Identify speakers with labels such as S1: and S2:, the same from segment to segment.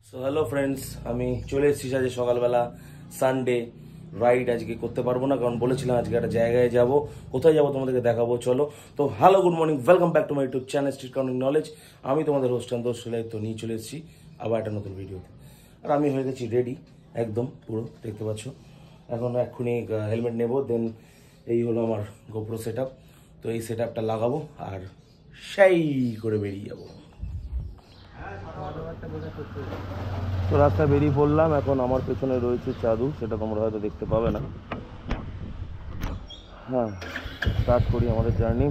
S1: So hello friends, আমি চলে এসেছি আজকে সকালবেলা। সানডে রাইড আজকে করতে পারবো না, কারণ বলেছিলাম আজকে একটা জায়গায় যাব। কোথায় যাব তোমাদেরকে দেখাবো, চলো। তো hello, good morning, welcome back to my YouTube channel street counting knowledge. আমি তোমাদের হোস্ট দোষলাই তো নিয়ে চলে এসেছি আবার একটা নতুন ভিডিওতে। আর আমি হয়ে গেছি রেডি একদম পুরো, দেখতে পাচ্ছ। এখন এক্ষুনি হেলমেট নেব, দেন এই হলো আমার গোপ্রো সেট আপ। তো এই সেট আপটা লাগাবো আর সেই করে বেরিয়ে যাবো। তো রাস্তায় বেরিয়ে পড়লাম। এখন আমার পেছনে রয়েছে চাদু, সেটা তোমরা হয়তো দেখতে পাবে না। হ্যাঁ, স্টার্ট করি আমাদের জার্নি।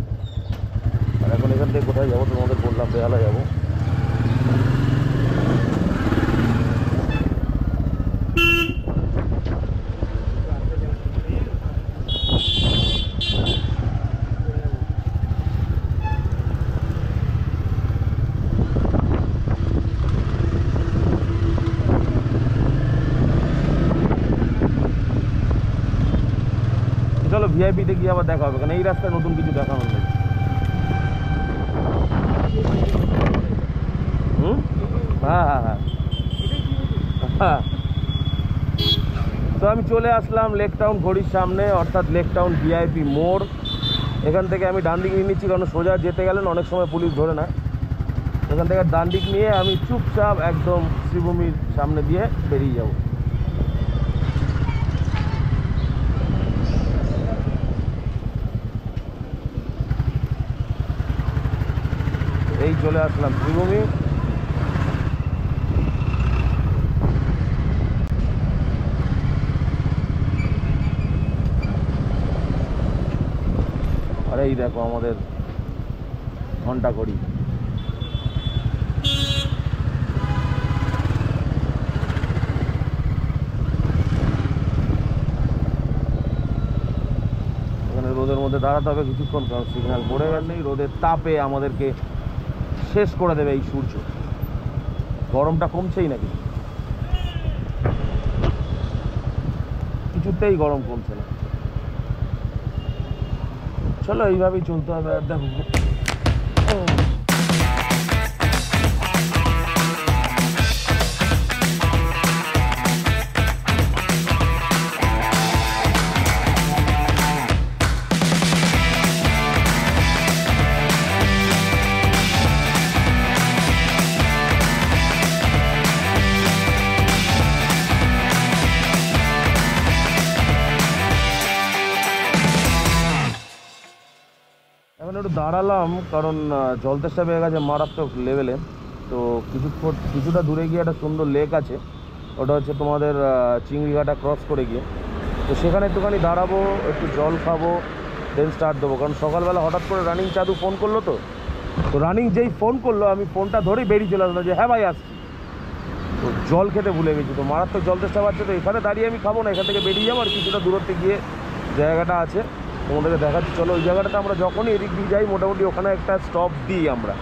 S1: আর এখন এখান থেকে কোথায় যাবো তোমাদের বললাম, বেহালা যাবো। চলো ভিআইপিতে গিয়ে আবার দেখা হবে, কারণ এই রাস্তায় নতুন কিছু দেখানো নেই। হ্যাঁ হ্যাঁ হ্যাঁ হ্যাঁ। তো আমি চলে আসলাম লেক টাউন ঘড়ির সামনে, অর্থাৎ লেক টাউন ভিআইপি মোড়। এখান থেকে আমি ডান দিক নিয়ে নিচ্ছি, কারণ সোজা যেতে গেলে অনেক সময় পুলিশ ধরে না। এখান থেকে ডান দিক নিয়ে আমি চুপচাপ একদম শ্রীভূমির সামনে দিয়ে বেরিয়ে যাব। এই চলে আসলাম শ্রীভূমি। আর এই দেখো আমাদের ঘন্টা ঘড়ি। এখানে রোদের মধ্যে দাঁড়াতে হবে কিছুক্ষণ, কারণ সিগন্যাল পড়ে গেলেই রোদের তাপে আমাদেরকে শেষ করে দেবে এই সূর্য। গরমটা কমছেই নাকি, কিছুতেই গরম কমছে না। চলো এইভাবেই চলতে হবে। আর দেখো একটু দাঁড়ালাম, কারণ জল তেষ্টা পেয়ে গেছে মারাত্মক লেভেলে। তো কিছুটা দূরে গিয়ে একটা সুন্দর লেক আছে, ওটা হচ্ছে তোমাদের চিংড়িঘাটা ক্রস করে গিয়ে। তো সেখানে একটুখানি দাঁড়াবো, একটু জল খাবো, দেন স্টার্ট দেবো। কারণ সকালবেলা হঠাৎ করে রানিং চাদু ফোন করলো, তো রানিং যেই ফোন করলো আমি ফোনটা ধরেই বেরিয়ে চলে আসলাম যে হ্যাঁ ভাই আসছি। তো জল খেতে ভুলে গেছি, তো মারাত্মক জল তেষ্টা পাচ্ছে। তো এখানে দাঁড়িয়ে আমি খাবো না, এখান থেকে বেরিয়ে যাবো। আর কিছুটা দূরত্বে গিয়ে জায়গাটা আছে তোমাদেরকে দেখাচ্ছি। চলো ওই জায়গাটাতে আমরা যখনই এদিক দিয়ে যাই মোটামুটি ওখানে একটা স্টপ দিই আমরা।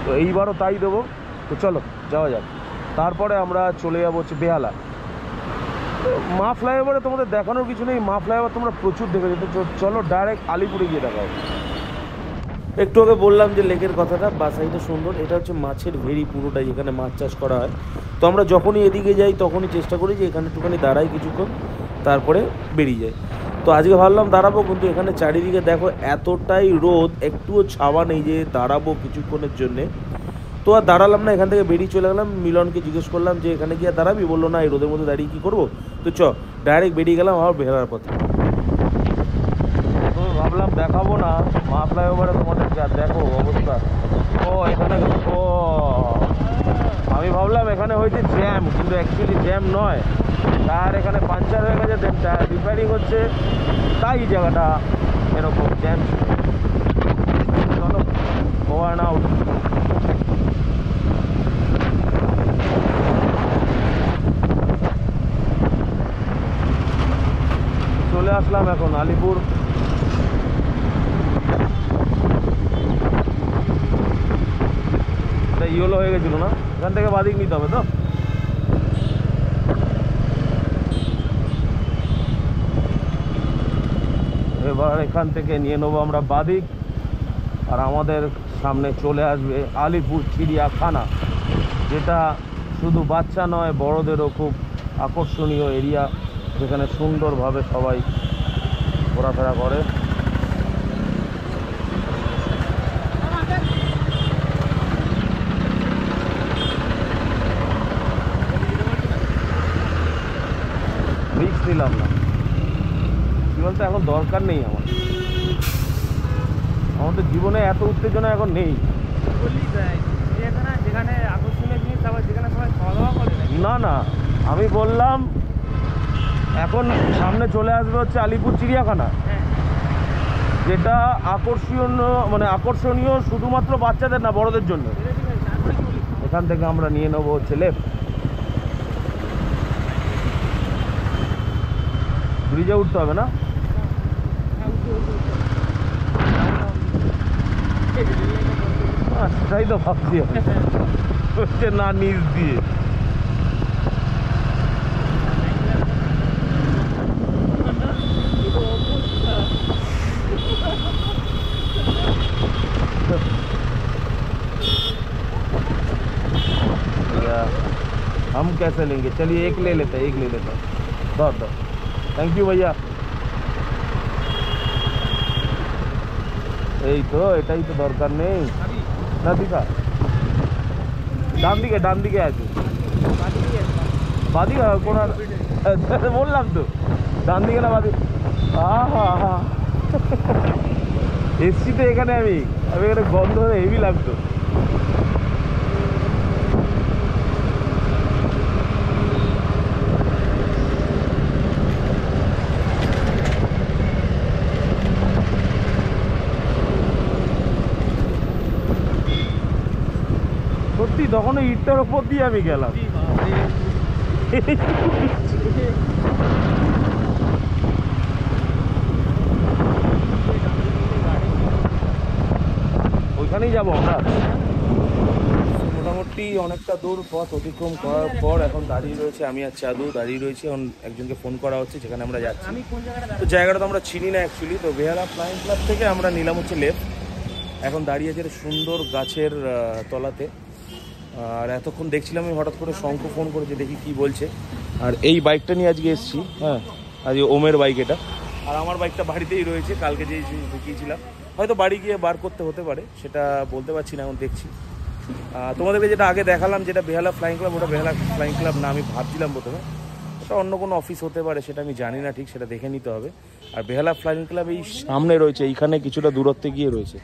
S1: তো এইবারও তাই দেবো। তো চলো যাওয়া যাক। তারপরে আমরা চলে যাবো হচ্ছে বেহালা। মা ফ্লাইওভারে তোমাদের দেখানোর কিছু নেই, মা ফ্লাইওভার তোমরা প্রচুর দেখেছো। তো চলো ডাইরেক্ট আলিপুরে গিয়ে দেখা হবে। একটু আগে বললাম যে লেকের কথাটা, বাসাইটা সুন্দর। এটা হচ্ছে মাছের ভেরি পুরোটাই, এখানে মাছ চাষ করা হয়। তো আমরা যখনই এদিকে যাই তখনই চেষ্টা করি যে এখানে একটুখানি দাঁড়াই কিছুক্ষণ, তারপরে বেরিয়ে যাই। তো আজকে ভাবলাম দাঁড়াবো, কিন্তু এখানে চারিদিকে দেখো এতটাই রোদ, একটুও ছাওয়া নেই যে দাঁড়াবো কিছুক্ষণের জন্যে। তো আর দাঁড়ালাম না, এখান থেকে বেরিয়ে চলে গেলাম। মিলনকে জিজ্ঞেস করলাম যে এখানে গিয়ে দাঁড়াবি, বললো না এই রোদের মধ্যে দাঁড়িয়ে কী করবো। তো ডাইরেক্ট বেরিয়ে গেলাম আবার বেহালার পথে। তো ভাবলাম দেখাবো না মা ফ্লাইওভারে তোমাদের, যা দেখো অবস্থা। ও এখানে ও আমি ভাবলাম এখানে হয়েছে জ্যাম, কিন্তু অ্যাকচুয়ালি জ্যাম নয়, টায়ার এখানে পাঞ্চার হয়ে গেছে, দেন টায়ার রিপেয়ারিং হচ্ছে, তাই জায়গাটা এরকম জ্যাম। চলো ওভার না আউট। চলে আসলাম এখন আলিপুর। এটা ইয়েলো হয়ে গেছিল না, এখান থেকে বাদিক নিতে হবে। তো এবার এখান থেকে নিয়ে নেবো আমরা বাদিক, আর আমাদের সামনে চলে আসবে আলিপুর চিড়িয়াখানা, যেটা শুধু বাচ্চা নয়, বড়দেরও খুব আকর্ষণীয় এরিয়া, যেখানে সুন্দরভাবে সবাই ঘোরাফেরা করে। রিস্ক নিলাম না, কি বলতে এখন দরকার নেই আমাদের জীবনে এত উত্তেজনা এখন নেই।
S2: যেখানে আকর্ষণীয় জিনিস, আবার যেখানে সবাই খাওয়া দাওয়া করে
S1: না না, আমি বললাম এখন সামনে চলে আসবে হচ্ছে আলিপুর চিড়িয়াখানা, যেটা আকর্ষণীয় শুধুমাত্র বাচ্চাদের না, বড়দের জন্য। এখান থেকে আমরা নিয়ে নেবো হচ্ছে লেফট। ব্রিজে উঠতে হবে না? সেটাই তো ভাবছি হচ্ছে না, নিচ দিয়ে। हम कैसे लेंगे? चलिए एक ले लेते हैं। दो थैंक यू भैया। এই তো, এটাই তো দরকার নেই না দিকা। ডান দিকে আছে, বাদিকে কোন বললাম তো, ডান দিকে না বাদিকে। এসছি তো এখানে, আমি এখানে গন্ধ হেভি লাগতো। সত্যি তখন ইটটার ওপর দিয়ে আমি গেলাম। ওইখানেই যাবো আমরা। মোটামুটি অনেকটা দূর পথ অতিক্রম করার পর এখন দাঁড়িয়ে রয়েছে আমি আর চাদু দাঁড়িয়ে রয়েছি। এখন একজনকে ফোন করা হচ্ছে যেখানে আমরা যাচ্ছি। তো জায়গাটা তো আমরা চিনি না অ্যাকচুয়ালি। তো বেহালা ফ্লাইং ক্লাব থেকে আমরা নিলাম হচ্ছে লেফট। এখন দাঁড়িয়ে আছে সুন্দর গাছের তলাতে। আর এতক্ষণ দেখছিলাম, আমি হঠাৎ করে শঙ্খ ফোন করেছে, দেখি কি বলছে। আর এই বাইকটা নিয়ে আজকে এসেছি। হ্যাঁ, আজকে ওমের বাইক এটা। আর আমার বাইকটা বাড়িতেই রয়েছে, কালকে যেই ঢুকিয়েছিলাম। হয়তো বাড়ি গিয়ে বার করতে হতে পারে, সেটা বলতে পারছি না, এখন দেখছি। তোমাদেরকে যেটা আগে দেখালাম, যেটা বেহালা ফ্লাইং ক্লাব, ওটা বেহালা ফ্লাইং ক্লাব না, আমি ভাবছিলাম প্রথমে ওটা অন্য কোনো অফিস হতে পারে, সেটা আমি জানি না ঠিক, সেটা দেখে নিতে হবে। আর বেহালা ফ্লাইং ক্লাব এই সামনে রয়েছে, এইখানে কিছুটা দূরত্বে গিয়ে রয়েছে।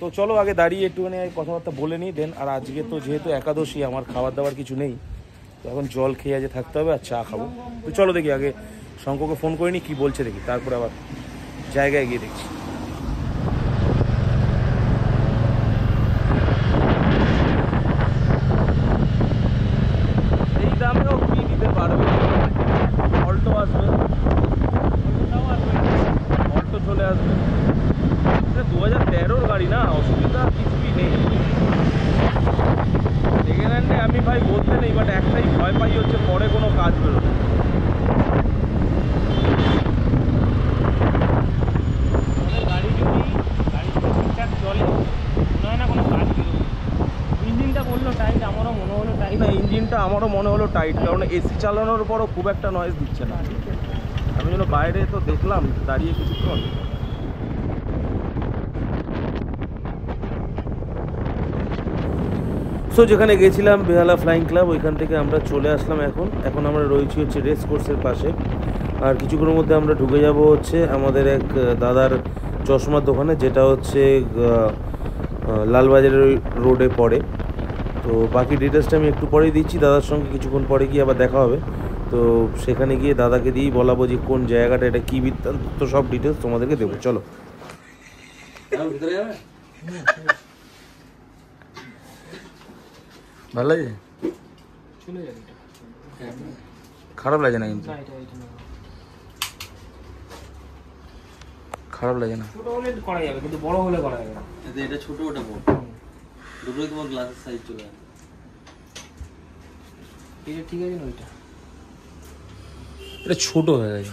S1: তো চলো আগে দাঁড়িয়ে একটুখানি কথাবার্তা বলে নিই দেন। আর আজকে তো যেহেতু একাদশী, আমার খাবার দাবার কিছু নেই, তো এখন জল খেয়ে আজকে থাকতে হবে আর চা খাবো। তো চলো দেখি আগে শঙ্করকে ফোন করে নিই, কী বলছে দেখি, তারপরে আবার জায়গায় গিয়ে দেখছি। এই দামেও কি দিতে পারবে? অল্টো আসবে, অল্টো চলে আসবে। 2013-র গাড়ি না, অসুবিধা কিছুই নেই। সেকেন্ড হ্যান্ডে আমি ভাই বলতে নেই, বাট একটাই ভয় পাই হচ্ছে পরে কোনো কাজ বেরোবে।
S2: গাড়ি ঠিকঠাক চলে, মনে হয় না কোনো কাজ বেরোবে। ইঞ্জিনটা বললো টাইট, আমারও মনে হলো টাইট।
S1: না, ইঞ্জিনটা আমারও মনে হলো টাইট, কারণ এসি চালানোর পরও খুব একটা নয়েজ দিচ্ছে না। আমি যেন বাইরে তো দেখলাম দাঁড়িয়ে কিছুক্ষণ। সো যেখানে গেছিলাম বেহালা ফ্লাইং ক্লাব, ওইখান থেকে আমরা চলে আসলাম। এখন আমরা রয়েছি হচ্ছে রেস কোর্সের পাশে। আর কিছুক্ষণের মধ্যে আমরা ঢুকে যাব হচ্ছে আমাদের এক দাদার চশমার দোকানে, যেটা হচ্ছে লালবাজারের রোডে পড়ে। তো বাকি ডিটেলসটা আমি একটু পরেই দিচ্ছি। দাদার সঙ্গে কিছুক্ষণ পরে গিয়ে আবার দেখা হবে। তো সেখানে গিয়ে দাদাকে দিয়েই বলাবো যে কোন জায়গাটা, এটা কী বৃত্তান্ত, তো সব ডিটেলস তোমাদেরকে দেবো। চলো ভিতরে যাবে। ভালো লাগে, খারাপ লাগে না কিন্তু, খারাপ লাগে না।
S2: ছোট হলে করা যাবে, কিন্তু বড় হলে করা যাবে না।
S3: এটা ছোট, ওটা বড়, দুটোই তোমার গ্লাসের সাইজ চলে যাবে।
S2: এটা ঠিক আছে না? ওইটা
S1: এটা ছোট হয়ে গেছে,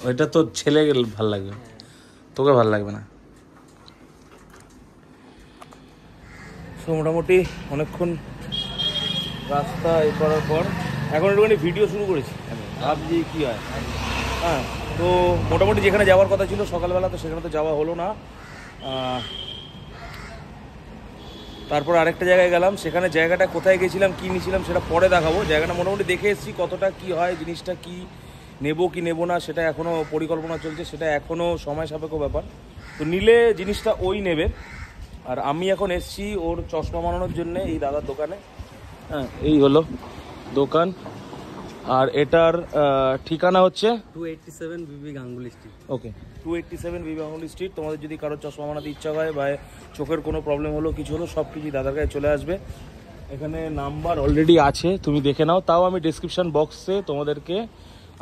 S1: ওইটা তো ছেলে ভাল লাগবে, তোকে ভাল লাগবে না। তো মোটামুটি অনেকক্ষণ রাস্তা এ করার পর এখন একটুখানি ভিডিও শুরু করেছি আমি, ভাবছি কী হয়। হ্যাঁ, তো মোটামুটি যেখানে যাওয়ার কথা ছিল সকালবেলা, তো সেখানে তো যাওয়া হলো না। তারপর আরেকটা জায়গায় গেলাম, সেখানে জায়গাটা কোথায় গেছিলাম, কী নিয়েছিলাম সেটা পরে দেখাবো। জায়গাটা মোটামুটি দেখে এসেছি, কতটা কি হয়, জিনিসটা কি নেবো কি নেবো না সেটা এখনও পরিকল্পনা চলছে, সেটা এখনও সময় সাপেক্ষ ব্যাপার। তো নিলে জিনিসটা ওই নেবে। আর আমি এখন এসেছি ওর চশমা বানানোর জন্য এই দাদার দোকানে। হ্যাঁ, এই হলো দোকান। আর এটার ঠিকানা হচ্ছে
S3: 287 বিবি গাঙ্গুলি স্ট্রিট।
S1: ওকে, 287 বিবি গাঙ্গুলি স্ট্রিট। তোমাদের যদি কারোর চশমা বানাতে ইচ্ছা হয় বা চোখের কোনো প্রবলেম হলো, কিছু হলো, সব কিছুই দাদার কাছে চলে আসবে। এখানে নাম্বার অলরেডি আছে, তুমি দেখে নাও। তাও আমি ডেসক্রিপশন বক্সে তোমাদেরকে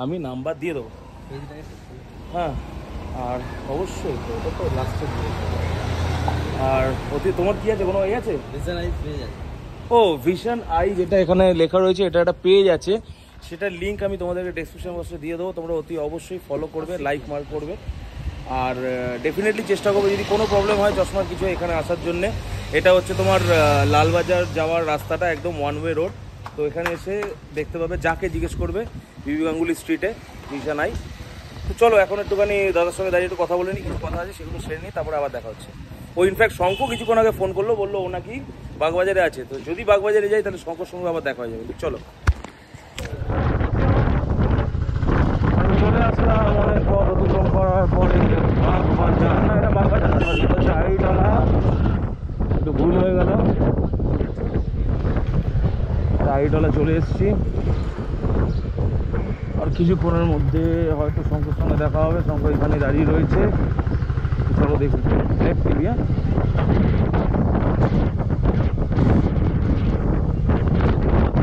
S1: আমি নাম্বার দিয়ে দেবো। হ্যাঁ, আর অবশ্যই তো ওটা তো লাস্টে দিয়ে। আর ওতে তোমার কি আছে, কোনো ইয়ে আছে? ও ভিশন আই যেটা এখানে লেখা রয়েছে, এটা একটা পেজ আছে, সেটার লিঙ্ক আমি তোমাদেরকে ডেসক্রিপশন বক্সে দিয়ে দেবো। তোমরা অতি অবশ্যই ফলো করবে, লাইক মার্ক করবে। আর ডেফিনেটলি চেষ্টা করবে যদি কোনো প্রবলেম হয় চশমার কিছু এখানে আসার জন্যে। এটা হচ্ছে তোমার লালবাজার যাওয়ার রাস্তাটা, একদম ওয়ান ওয়ে রোড। তো এখানে এসে দেখতে পাবে, যাকে জিজ্ঞেস করবে বিবি গাঙ্গুলি স্ট্রিটে ভিশন আই। তো চলো এখন একটুখানি দাদার সঙ্গে দাঁড়িয়ে একটু কথা বলে নিই, কিছু কথা আছে সেগুলো সেরে নিই, তারপরে আবার দেখা হচ্ছে। ও ইনফ্যাক্ট শঙ্কর কিছুক্ষণ আগে ফোন করলো, বললো ও নাকি বাগবাজারে আছে। তো যদি বাগবাজারে যাই তাহলে শঙ্কর সঙ্গে আবার দেখা হয়ে যাবে। তো চলো, চলে আসলাম অনেক পথ অতিক্রম করার পরে বাগবাজার, না এটা বাগবাজার না, এটা হচ্ছে আড়িটালা। একটু ভুল হয়ে গেল, আড়িটালা চলে এসেছি। আর কিছুক্ষণের মধ্যে হয়তো শঙ্কর সঙ্গে দেখা হবে। শঙ্কর এখানে দাঁড়িয়ে রয়েছে, চলো দেখুন।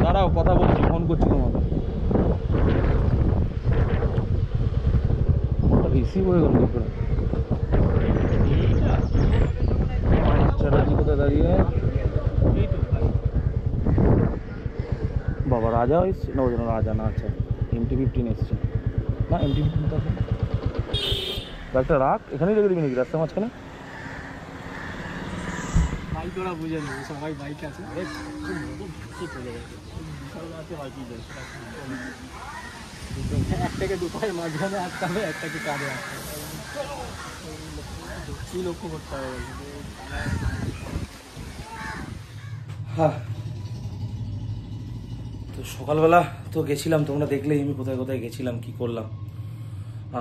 S1: দাঁড়াও, কথা বলছি, ফোন করছি তোমাকে। রিসিভ হয়ে গেল কোথায় দাঁড়িয়ে। বাবা রাজা এসছে না, ওই জন্য রাজা না, আচ্ছা MT-15 এসছে না, MT-15 তো একটা রাখ, এখানেই রেখে দিবি নাকি রাস্তার মাঝখানে?
S2: বাইক ওরা বুঝে নেই, সবাই বাইক আছে, একটাকে দুপায়ের মাঝখানে আসতে হবে, একটাকে কাঁধে আসতে হবে। কি লক্ষ্য করতে হবে?
S1: হ্যাঁ, তো সকালবেলা তো গেছিলাম, তোমরা দেখলেই আমি কোথায় কোথায় গেছিলাম, কি করলাম।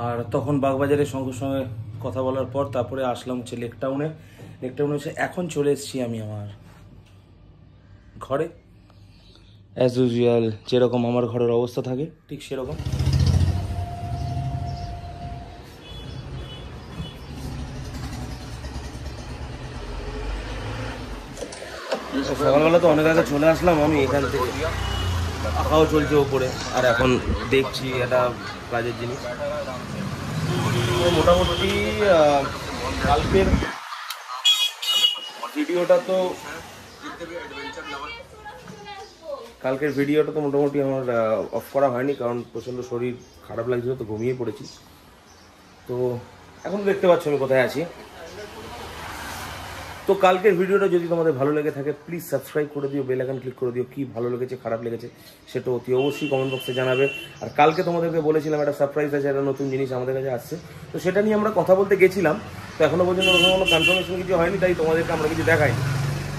S1: আর তখন বাগবাজারে শঙ্কর সঙ্গে কথা বলার পর তারপরে আসলাম হচ্ছে লেকটাউনে। লেকটাউনে হচ্ছে এখন চলে এসেছি আমি আমার ঘরে। অ্যাজ ইউজুয়াল যেরকম আমার ঘরের অবস্থা থাকে ঠিক সেরকম। সকালবেলা তো অনেক আগে চলে আসলাম আমি এখান থেকে, আঁকাও চলছে ওপরে। আর এখন দেখছি এটা কাজের জিনিস। মোটামুটি কালকের ভিডিওটা তো মোটামুটি আমার অফ করা হয়নি, কারণ প্রচণ্ড শরীর খারাপ লাগছিল, তো ঘুমিয়ে পড়েছি। তো এখন দেখতে পাচ্ছ আমি কোথায় আছি। তো কালকের ভিডিওটা যদি তোমাদের ভালো লেগে থাকে প্লিজ সাবস্ক্রাইব করে দিও, বেল আইকন ক্লিক করে দিও। কি ভালো লেগেছে খারাপ লেগেছে সেটা অতি অবশ্যই কমেন্ট বক্সে জানাবে। আর কালকে তোমাদেরকে বলেছিলাম একটা সারপ্রাইজ আছে, একটা নতুন জিনিস আমাদের কাছে আসছে, তো সেটা নিয়ে আমরা কথা বলতে গেছিলাম। তো এখনো পর্যন্ত কোনো কনফার্মেশন কিছু হয়নি, তাই তোমাদেরকে আমরা কিছু দেখাইনি।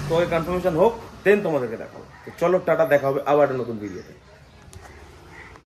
S1: তো ওই কনফার্মেশন হোক দেন তোমাদেরকে দেখাবো। তো চলো টাটা, দেখা হবে আবার একটা নতুন ভিডিওতে।